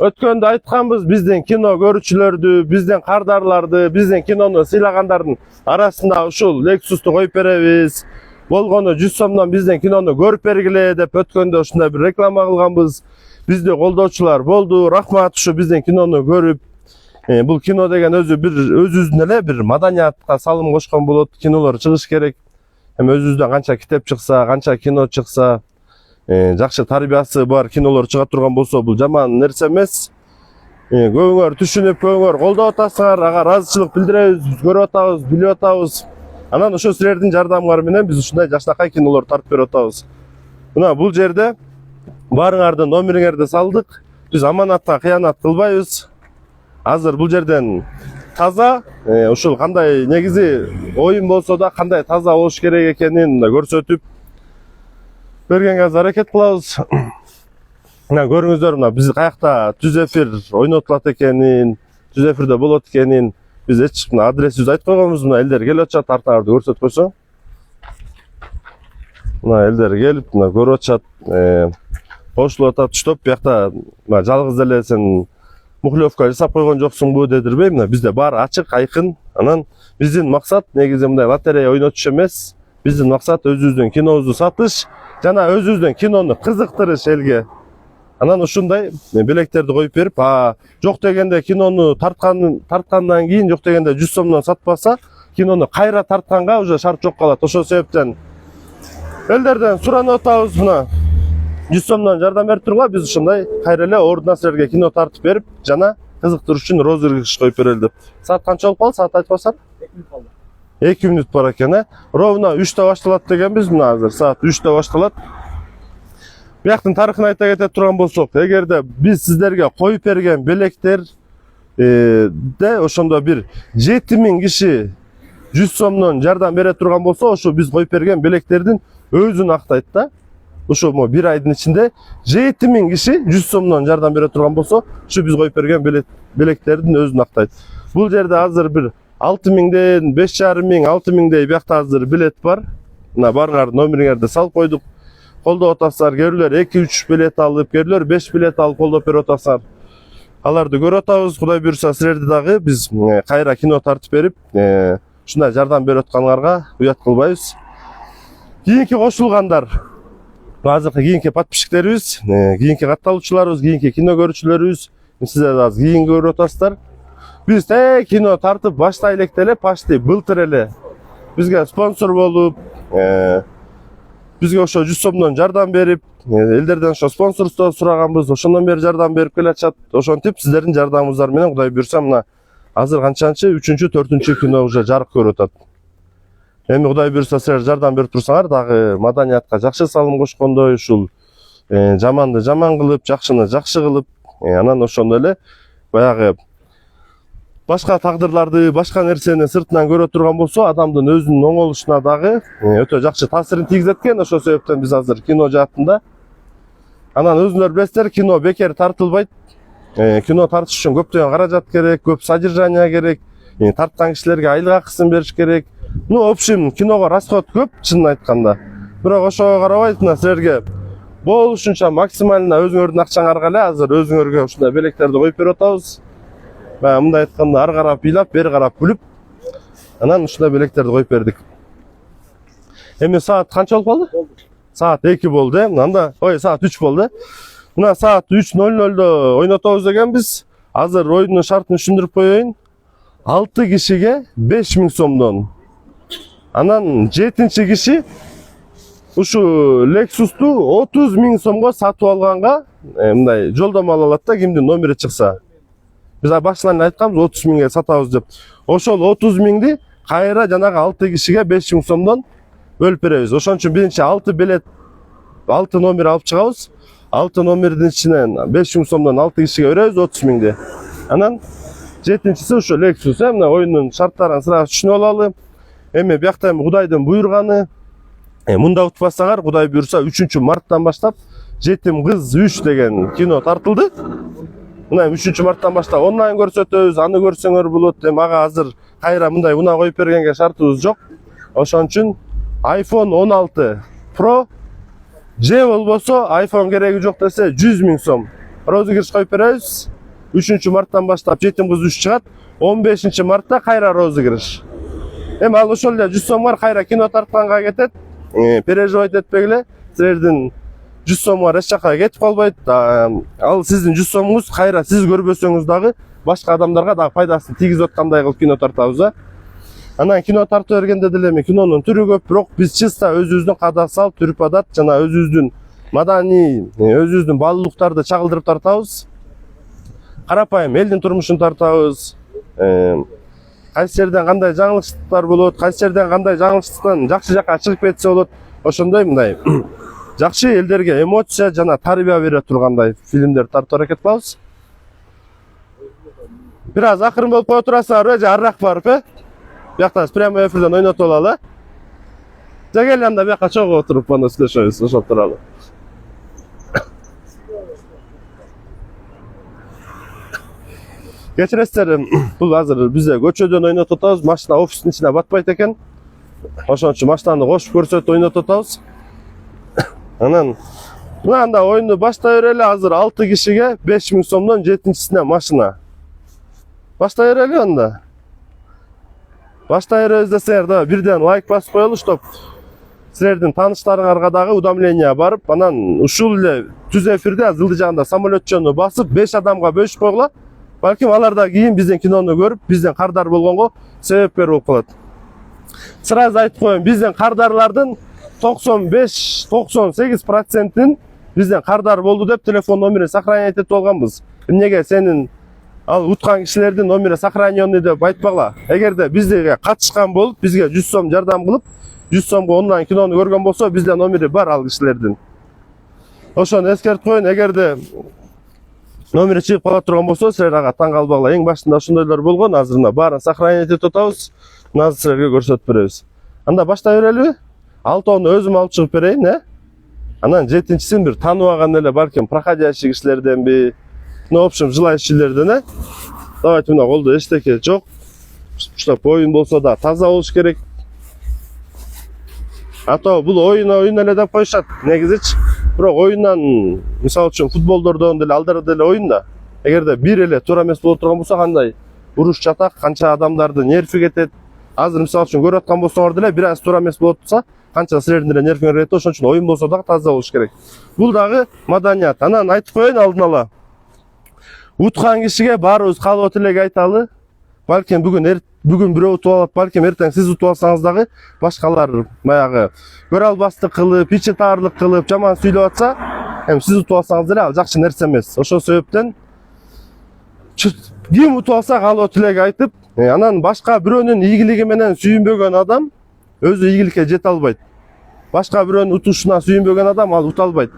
Өткөндө айтканбыз, биздин кино көрүүчүлөрдү, биздин кардарларды, биздин кинону сыйлагандардын арасында ушул Lexus'ту коюп беребиз. Болгону 100 сомдон биздин кинону көрүп бергиле деп өткөндө ушундай бир реклама кылганбыз. Бизди колдоочулар болду. Рахмат ушу биздин кинону көрүп. Бул кино деген өзүбүздүн эле бир маданиятка салым кошкон болот. Кинолор чыгыш керек. Эми өзүбүздөн канча китеп чыкса, канча кино чыкса, жакшы тарбиясы бар кинолор чыга турган болсо, бул жаман нерсе эмес. Көбүңөр түшүнүп, көбүңөр колдоп атасыңар, ага ыраазычылык билдиребиз, биз көрүп атабыз, билип атабыз. Анан ошо силердин жардамыңар менен биз ушундай жакшынакай кинолор тартып берип атабыз. Мына бул жерде баарыңардын номериңерди салдык. Биз аманатка кыянат кылбайбыз. Азыр бул жерден таза, ушул кандай негизи оюн болсо да кандай таза болуш керек экенин көрсөтүп бергенге аракет кылабыз. Мына көрүңүздөр, мына биз каякта түз эфир ойнотулат экенин, түз эфирде болот экенин биз мына адресибизди айтып койгонбуз. Мына элдер келип атышат, артыңарды көрсөтүп койсоң. Мына элдер келип, мына көрүп атышат, кошулуп атат, штоп биякта мына жалгыз эле сен мухлевка жасап койгон жоксуңбу дедирбей. Мына бизде баары ачык, айкын. Анан биздин максат негизи мындай лотерея ойнотуш эмес. Биздин максат өзүбүздүн кинобузду сатыш жана өзүбүздүн кинону кызыктырыш элге. Анан ушундай белектерди коюп берип, жок дегенде кинону тарткандан кийин, жок дегенде 100 сомдон сатпаса, кинону кайра тартканга уже шарт жок калат. Ошол себептен элдерден суранып атабыз, мына 100 сомдон жардам берип тургула, биз ушундай кайра эле ордуна силерге кино тартып берип, жана кызыктырыш үчүн розыгрыш коюп берели деп. Саат канча болуп калды? Саат айтпасаң? 2 мүнөт калды. 2 мүнөт бар экен, Ровно 3-тө башталат дегенбиз. Мына азыр саат 3-тө башталат. Бияктын тарыхын айта кете турган болсок, эгерде биз сиздерге коюп берген белектерде ошондо бир 7000 киши 100 сомдон жардам бере турган болсо, ошо биз коюп берген белектердин өзүн актайт да. Ошо бир айдын ичинде 7000 киши 100 сомдон жардам бере турган болсо, ушу биз коюп берген белектердин өзүн актайт. Бул жерде азыр бир 6000ден 5500, 6000дей биякта азыр билет бар. Мына баарыңардын номериңерди салып койдук. Колдоп атасыздар, кейбирлер 2-3 билет алып, кейбирлер 5 билет алып колдоп берип атасыздар. Аларды көрүп атабыз. Кудай буйрса силерди дагы биз кайра кино тартып берип, ушундай жардам берип аткандарга уят кылбайбыз. Кийинки кошулгандар, азыркы кийинки подписчиктерибиз, кийинки катталуучуларыбыз, кийинки кино көрүүчүлөрүбүз, сиздер да кийин көрүп атасыздар. Биз кино тартып баштай электе эле, почти былтыр эле бизге спонсор болуп, бизге ошо 100 сомдон жардам берип, элдерден ошо спонсорство сураганбыз, ошондон бери жардам берип келатышат. Ошентип сиздердин жардамыңыздар менен Кудай буйрса мына азыр канчанчы 3-4 кино уже жарык көрүп атат. Эми Кудай буйрса силер жардам берип турсаңар, дагы маданиятка жакшы салым кошкондой, ушул жаманды жаман кылып, жакшыны жакшы кылып, анан ошондой эле баягы башка тагдырларды, башка нерсени сыртынан көрө турган болсо, адамдын өзүнүн оңолушуна дагы өтө жакшы таасирин тийгизет экен. Ошол себептен биз азыр кино жаатында. Анан өзүңөр билесиздер, кино бекер тартылбайт. Кино тартыш үчүн көптөгөн каражат керек, көп содержание керек, тарткан кишилерге айлык акысын бериш керек. В общем, киного расход көп, чынын айтканда. Бирок ошого карабай, мына силерге болушунча максимально өзүңөрдүн акчаңарга эле азыр өзүңөргө ушундай белектерди коюп берип атабыз. Мындай айтканда, ар карап ыйлап, бери карап күлүп, анан ушундай белектерди коюп бердик. Эми саат канча болуп калды? Саат 2 болду, анда, саат 3 болду. Мына саат 3:00 ойнотобуз дегенбиз. Азыр оюндун шартын түшүндүрүп коеюн. 6 кишиге 5000 сомдон. Анан 7-чи киши ушу Lexus'ту 30.000 сомго сатып алганга мындай жолдомо ала алат да, кимдин номери чыкса. Биз башынан айтканбыз 30.000ге сатабыз деп. Ошол 30.000ди кайра жанагы 6 кишиге 5000 сомдон бөлүп беребиз. Ошон үчүн биринчи 6 билет, 6 номер алып чыгабыз. 6 номердин ичинен 5000 сомдон 6 кишиге беребиз 30.000ди. Анан 7-чиси ушу Lexus, мына оюндун шарттарын сразу түшүнүп алалы. Эми биякта Кудайдын буйруганы, мында утпасаңар, Кудай буйрса 3-марттан баштап Жетим кыз 3 деген кино тартылды. Мына 3-марттан баштап онлайн көрсөтөбүз, аны көрсөңөр болот. Эми ага азыр кайра мындай унаа коюп бергенге шартыбыз жок. Ошон үчүн iPhone 16 Pro же болбосо iPhone кереги жок десе 100.000 сом. розыгрыш коюп беребиz. 3-марттан баштап жетим кыз 3 чыгат. 15-мартта кайра розыгрыш. Эми ал ошол эле 100 сомго кайра кино тартканга кетет. Переживать этпегиле. Силердин 100 сомго эч жака кетип калбайт. Ал сиздин 100 сомуңуз кайра сиз көрбөсөңүз дагы башка адамдарга дагы пайдасын тийгизип аткандай кылып кино тартабыз. Анан кино тартып бергенде деле эми кинонун түрү көп, бирок биз чыста өзүбүздүн када салт, түрүп адат жана өзүбүздүн маданий, өзүбүздүн баалуулуктарды чагылдырып тартабыз. Карапайым элдин турмушун тартабыз. Кайсы жерден кандай жаңылыштыктар болот, кайсы жерден кандай жаңылыштыктан жакшы жакка чыгып кетсе болот. Ошондой мындай жакшы элдерге эмоция жана тарбия бере тургандай фильмдер тартып аракет кылабыз. Бир аз акырын болуп кое турасыңарбы же арыраак барып, Бияқта прямой эфирден ойнотуп алалы. Жагел анда бияққа чогуу отуруп анда сүйлөшөбүз ошол тууралуу. Кечиресиздер, бул азыр бизде көчөдөн ойнотуп атабыз. Машина офистин ичине батпайт экен. Ошон үчүн машинаны кошуп көрсөтүп ойнотуп атабыз. Анан мында оюнду баштай берели. Азыр 6 кишиге 5000 сомдон 7-сине машина. Баштай берели анда. Баштай беребиз десеңер да бирден лайк басып коелу, чтоб силердин тааныштарыңарга дагы уведомление барып, анан ушул эле түз эфирде ылды жагында самолетчону басып 5 адамга бөлүшүп койгула. Балким алар да кийин биздин кинону көрүп, бизден кардар болгонго себепкер болуп калат. Сразу айтып коеюн, биздин кардарлардын 95-98%-ин бизден кардар болду деп телефон номерин сохранять этип алганбыз. Эмнеге сенин ал уткан кишилердин номери сохраненный деп айтпагыла. Эгерде бизге катышкан болуп, бизге 100 сом жардам кылып, 100 сомго онлайн кинону көргөн болсо, бизде номери бар ал кишилердин. Ошону эскертип коеюн, эгерде номери чыгып кала турган болсо, силер ага таң калбагыла. Эң башында ошондойлор болгон, азырына баарын сохранять этип атабыз. Азыр силерге көрсөтүп беребиз. Анда баштай берелиби? 6-ны өзүм алып чыгып берейин, Анан 7-син бир таанып алган эле балким проходящий кишилерденби, в общем, желающийлерден, Давайте мына колдо эчтеке жок. Штоп оюн болсо да таза болуш керек. Ато бул оюн эле деп коюшат негизичи. Бирок оюндан, мисалы үчүн футболдордон деле алдар деле оюн да. Эгерде бир эле туура эмес боло турган болсо, кандай уруш жатак, канча адамдардын нерви кетет. Азыр мисалы үчүн көрүп аткан болсоңор деле бир аз туура эмес болуп турса, канча силердин деле нервиңер кетет. Ошон үчүн оюн болсо дагы таза болуш керек. Бул дагы маданият. Анан айтып коеюн алдын ала. Уткан кишиге баарыбыз каалоо тилек айталы. Балким бүгүн бирөө утуп алат, балким эртең сиз утуп алсаңыз дагы башкалар баягы көрө албастык кылып, ичи таарлык кылып, жаман сүйлөп атса, эми сиз утуп алсаңыз деле ал жакшы нерсе эмес. Ошол себептен ким утуп алса каалоо тилек айтып, анан башка бирөөнүн ийгилиги менен сүйүнбөгөн адам өзү ийгиликке жете албайт. Башка бирөөнүн утушуна сүйүнбөгөн адам ал ута албайт.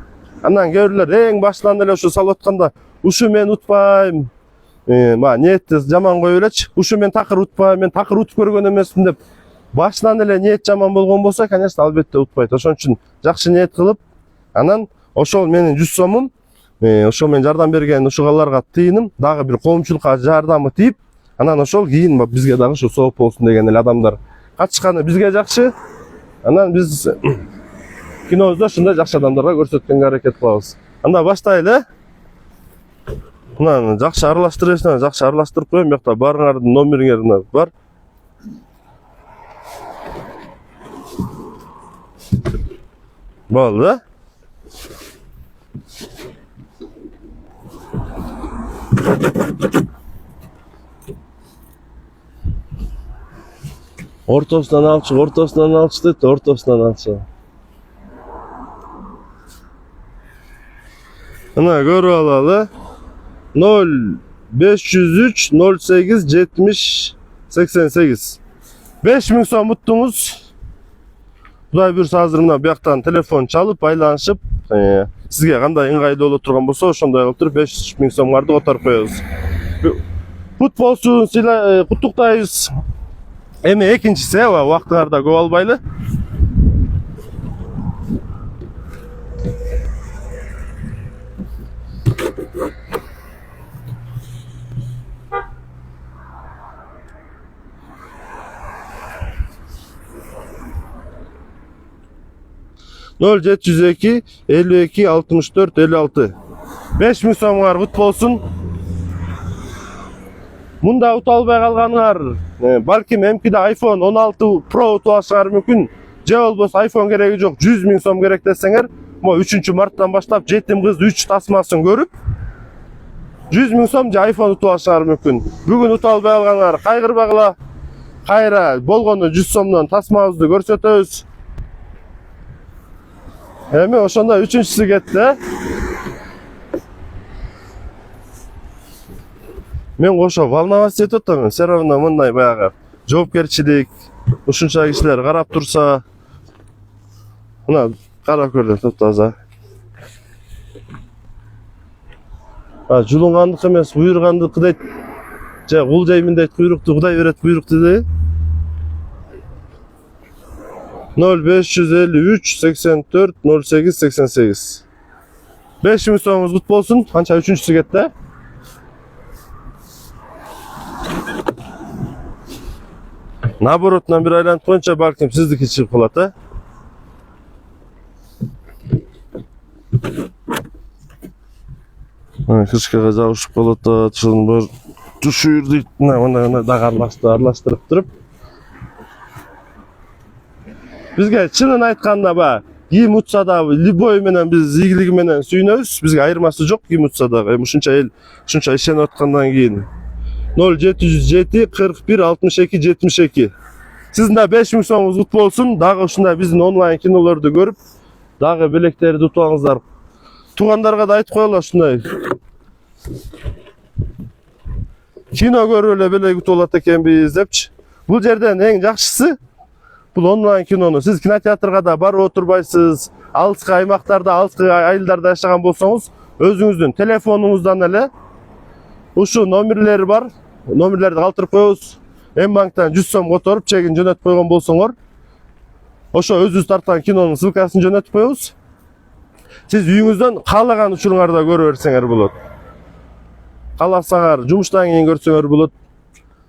Анан кээ бирлер эң башынан эле ушу салып атканда, ушу мен утпайм, ниетти жаман коюп элечи. Ушу мен такыр утпайм, мен такыр утуп көргөн эмесмин деп башынан эле ниет жаман болгон болсо, конечно, албетте утпайт. Ошон үчүн жакшы ниет кылып, анан ошол менин 100 сомум, ошол мен жардам берген ушугаларга тыйыным, дагы бир коомчулукка жардамы тийип, анан ошол кийин бизге дагы ушу сооп болсун деген эле адамдар катышканы бизге жакшы. Анан биз кинобузду ушундай жакшы адамдарга көрсөткөнгө аракет кылабыз. Анда баштайлы. Мына жакшы аралаштырып, жакшы аралаштырып коеюн. Бuyakta баарыңардын номериңер бар. Болду, да? Ортосунан алчы дейт, ортосунан алчы. Мына көрүп алалы. 0503 08 70 88. 5000 сом уттуңуз. Кудай буйрса азыр мына бияктан телефон чалып, байланышып, сизге кандай ыңгайлуу боло турган болсо, ошондой кылып туруп 5000 сомгарды которуп коебуз. Футболчу куттуктайбыз. Эми экинчиси, убактыңарда көп албайлы. Нөл 702 52 64 56. 5000 so'minglar qut bolsun. Munda uta alбай kalganlar, balkim MP'de iPhone 16 Pro uta alışыңар mümkün. Je bolbosa iPhone keregi yok, 100 000 so'm gerek deseңер, mo 3 marttan başlap jetim kız 3 tasmaсын görüp 100 000 so'm je iPhone uta alışыңар mümkün. Bugün uta alбай kalganlar kaygırbagıla. Kayra болгону 100 so'mдон tasmabызды көрсөтөбүz. Эми ошондо 3-чүсү кетти. Мен кошо волноваться этип атам. Все равно мындай баягы жоопкерчилик, ушунча кишилер карап турса, мына карап көрдүм топтоза. Жулунгандык эмес, буйругандык дейт. Же кул жеймин дейт, буйрукту Кудай берет буйрукту дейт. 0553 84 08 88. 5000 so'mingиz kut bolsun. Канча 3-чүсү кетти? Наоборотунан бир айланып коюнча балким сиздики чыгып калат, а? Крышкага жабышып калат, ушунун бир тушур дейт. Мына дагы аралаштырып туруп. Бизге чынын айтканда ба, кийим утса да любой менен биз ийгилиги менен сүйүнөбүз. Бизге айырмасы жок кийим утса да. Ушунча эл, ушунча ишенип аткандан кийин 0707 41 62 72. Sizin de 5000 so'mingиz kut bolsun. Dagı ушундай биздин онлайн кинолорду көрүп, дагы белектерди утуңуздар. Туугандарга да айтып коелу ушундай. Кино көрүп эле белек утуп алат экенбиз депчи. Бул жерден эң жакшысы бул онлайн кинону сиз кинотеатрга да барып отурбайсыз. Алыскы аймактарда, алыскы айылдарда жашаган болсоңуз, өзүңүздүн телефонуңуздан эле ушу номерлери бар. Номерлерди калтырып коебуз. М-банктан 100 so'm которуп, чегин жөнөтүп койгон болсоңор, ошо өзүбүз тарткан кинонун ссылкасын жөнөтүп коебуз. Сиз үйүңүздөн каалаган учуруңарда көрө берсеңер болот. Кааласаңар жумуштан кийин көрсөңөр болот.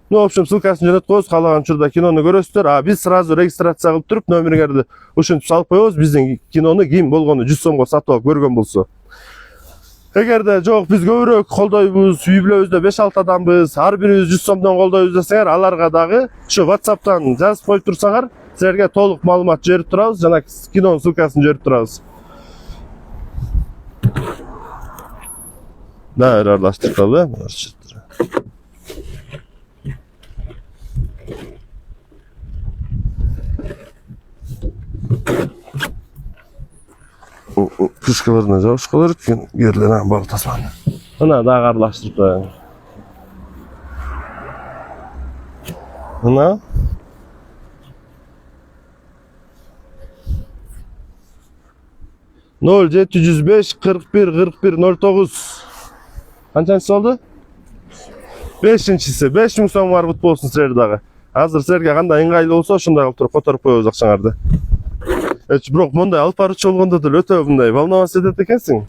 В общем, ссылкасын жөнөтүп коебуз, каалаган учурда кинону көрөсүздөр. А биз сразу регистрация кылып туруп, номериңерди ушинтип салып коебуз. Биздин кинону ким болгону 100 so'mго сатып алып көргөн болсо. Эгерде жок, биз көбүрөөк колдойбуз, үй бүлөбүздө 5-6 адамбыз, ар бирибиз 100 so'mдон колдойбуз десеңер, аларга дагы ушу WhatsApp'тан жазып коюп турсаңар, силерге толук маалымат жиберип турабыз, жана кинонун ссылкасын жиберип турабыз. Да, аралаштырып калды. Крышкаларына жабыш калар экен, керлер бал тасманы. Мына дагы аралаштырып коеюн. Мына 0705 41 41 09. Канчанчысы болду? 5-чиси. 5000 so'm бар бут болсун силер дагы. Азыр силерге кандай ыңгайлуу болсо, ошондой кылып туруп которуп коебуз акчаңарды. Бирок мындай алып баруучу болгондо деле өтө мындай волноваться этет экенсиң.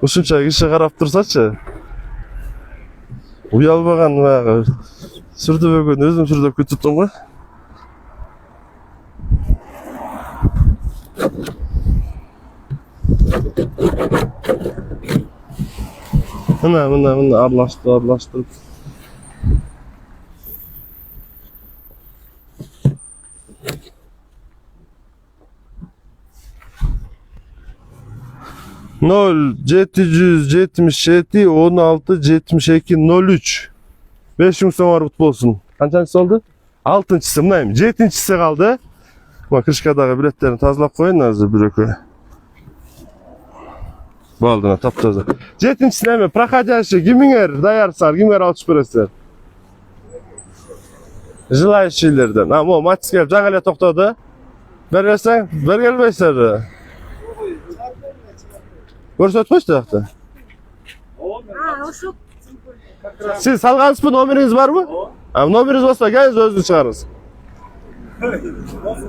Ушунча киши карап турсачы. Уялбаган баягы сүрдөбөгөн өзүм сүрдөп кетиптим го. Мына аралаштырып. Ноль 777 16 72 03. 5000 so'm бар болсун. Канчанчысы болду? 6-чысы. Мына эми 7-чиси калды. Мына крышкадагы билеттерин тазалап коеюн азыр бирөкө. Болду, таптаза. 7-чисине эми проходящий кимиңер даярсыздар, кимге алып чыгып бересиздер? Желающийлерден. Мо матч келип жаңы эле токтоду. Бербесең, бергелбейсиздер. Көрсөтүп койчу жакта. Ошо. Siz salgansızbı, номерiniz var mı? Номерiniz olsa geliniz özünü çıkarırız.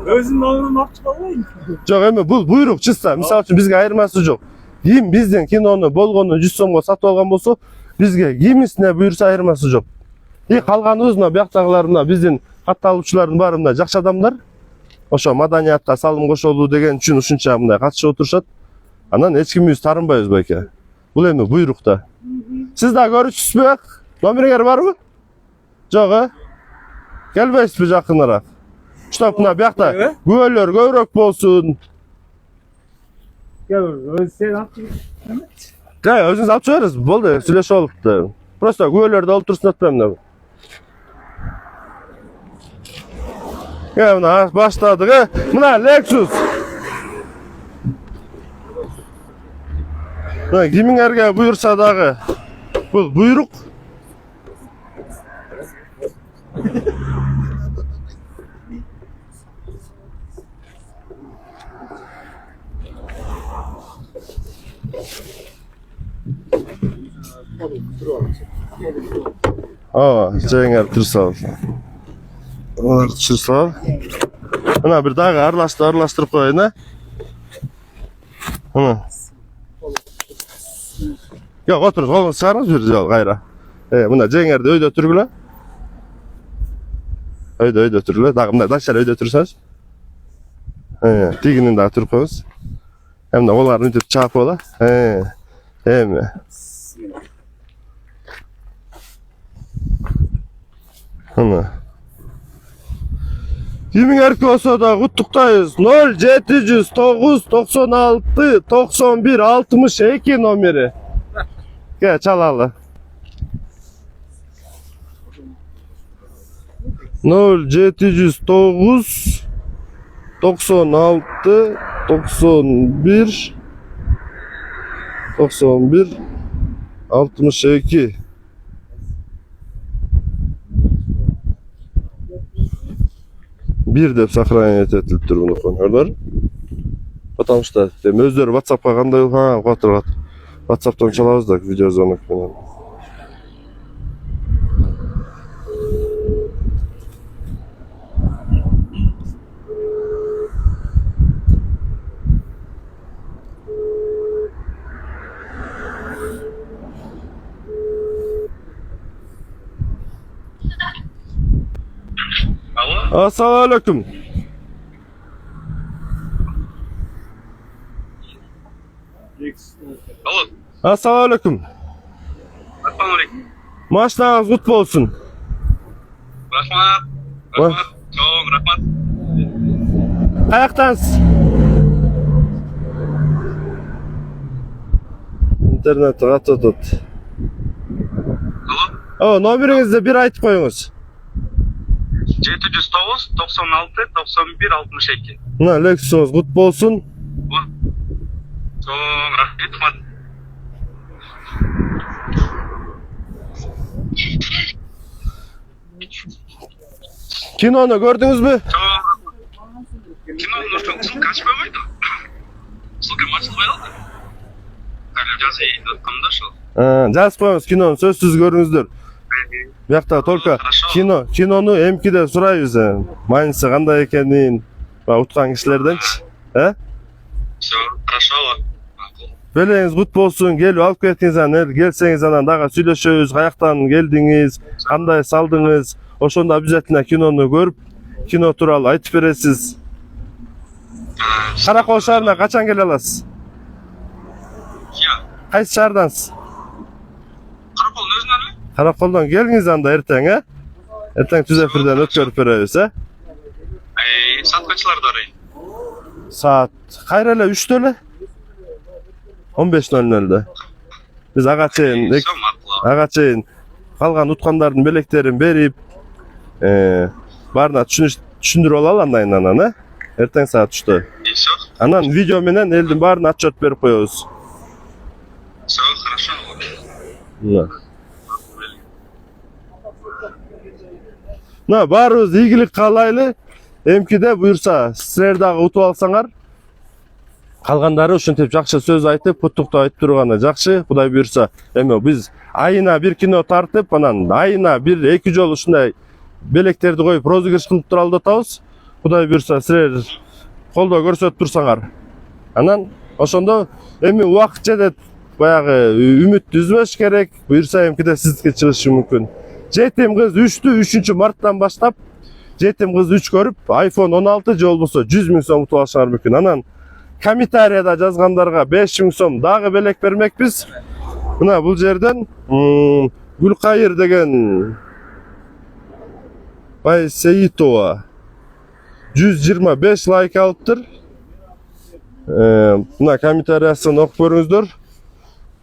Özün номерин алып чыга албайм. Жок эми бул буйрук чыста. Мисалы үчүн бизге айырмасы жок. Ким биздин кинону болгону 100 so'mго сатып алган болсо, бизге кимисине буйрса айырмасы жок. Калганыбыз мына бияктагылар мына биздин катталуучулардын баары мына жакшы адамдар. Ошо маданиятка салым кошолуу деген үчүн ушунча мындай катышып отурушат. Анан эч кимибиз тарынбайбыз байке. Бул эми буйрукта. Сиз да көрүшсүзбү? Номериңер барбы? Жок, э? Келбейсизби жакыныраак? Штоп мына биякта күбөлөр көбүрөөк болсун. Gel sen attın. Жай, өзүңүз алып чыгарыңыз. Болду, сүйлөшүп алыпты. Просто күбөлөрдү алып турсун атпайм да. Мына баштадык, э? Мына Lexus. Мына кимиңерге буйрса дагы. Бул буйрук. Жеңер турсал. Олар турсал. Мына бир дагы аралаштырып коеюн, э? Мына. Жок, отуруңуз, колуңузду чыгарыңыз бир жол кайра. Мына жеңерди өйдө түргүлө. Өйдө түргүлө. Дагы мындай дача өйдө турсаңыз. Тигинин дагы туруп коюңуз. Мына олар мынтип чаапып ала. Эми. Мына. Кимиңерки болсо да куттуктайбыз. 0709 96 91 62 номери. Ке чалалы. 0709 96 91 62. Bir деп сохранение этилип тур муну көрдүңөр. Потому что өздөрү WhatsApp'ка кандай катырат. WhatsApp'тан чалабыз да видеозвонок менен. Assalamu alaikum. Алло. Assalamu alaikum. Ассалаумалейкум. Машинаңыз кут болсун. Рахмат. Рахмат. Чоң, рахмат. Каяктансыз? Интернет катат. Алло. Номериңизди бир айтып коюңуз. 709 96 91 62. Мына Lexus'uңуз кут болсун. Чоң, рахмат. Кинону көрдүңүзбү? Чоң. Киноның ссылка ашпай қойды. Ссылка ашылмай қалды. Жазайын деп қамда шо. Жазып коюңуз кинону, сөзсүз көрүңүздөр. Биякта только кинону эмкиде сурайбыз. Майнысы кандай экенин, уткан кишилерденчи, Все, хорошо. Белеңиз кут болсун, келип алып кетиңиз, келсеңиз анан дагы сүйлөшөбүз, каяктан келдиңиз, кандай салдыңыз, ошондо обязательно кинону көрүп, кино тууралуу айтып бересиз. Каракол шаарына качан келе аласыз? Кайсы шаардансыз? Караколдун өзүнөн эле? Караколдон келиңиз анда эртең, Эртең түз эфирден өткөрүп беребиз, Саат качаларда арайын? Саат кайра эле 3-тө эле? 15:00-да. Биз ага чейин калган уткандардын белектерин берип, баарына түшүндүрүп алалы андан, эртең саат 3-тө. Анан видео менен элдин баарына отчет берип коебуз. Все, хорошо. Мына баарыбыз ийгилик каалайлы. Эмкиде буюрса, силер дагы утуп алсаңар, калгандары ушинтип жакшы сөз айтып, куттуктап айтып турганы жакшы. Кудай буюрса, эми биз айына бир кино тартып, анан айына бир 2 жолу ушундай белектерди коюп розыгрыш кылып туралы деп атабыз. Кудай буюрса, силер колдоо көрсөтүп турсаңар. Анан ошондо эми убакыт жетет, баягы үмүттү үзбөш керек. Буюрса эмкиде сиздики чыгышы мүмкүн. Жетим кыз 3 марттан баштап жетим кыз 3 көрүп, iPhone 16 же болбосо 100 000 сом утуп алышыңар мүмкүн. Анан комментарияда жазгандарга 5000 сом дагы белек бермекпиз. Мына бул жерден Гүлкайыр деген Байсейитова 125 лайк алыптыр. Мына комментариясын окуп көрүңүздөр.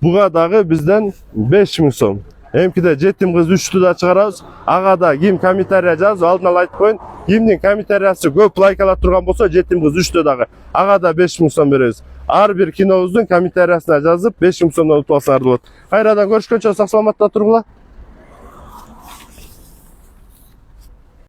Буга дагы бизден 5000 сом. Эмкиде жетим кыз 3'tü да чыгарабыз. Ага да ким комментария жазып, алдын ала айтып коюн. Кимдин комментариясы көп лайк ала турган болсо, жетим кыз 3'tü дагы. Ага да 5000 сом беребиз. Ар бир кинобуздун комментариясына жазып 5000 сомдон утуп алсаңар болот. Кайрадан көрүшкөнчө сак саламатта тургула.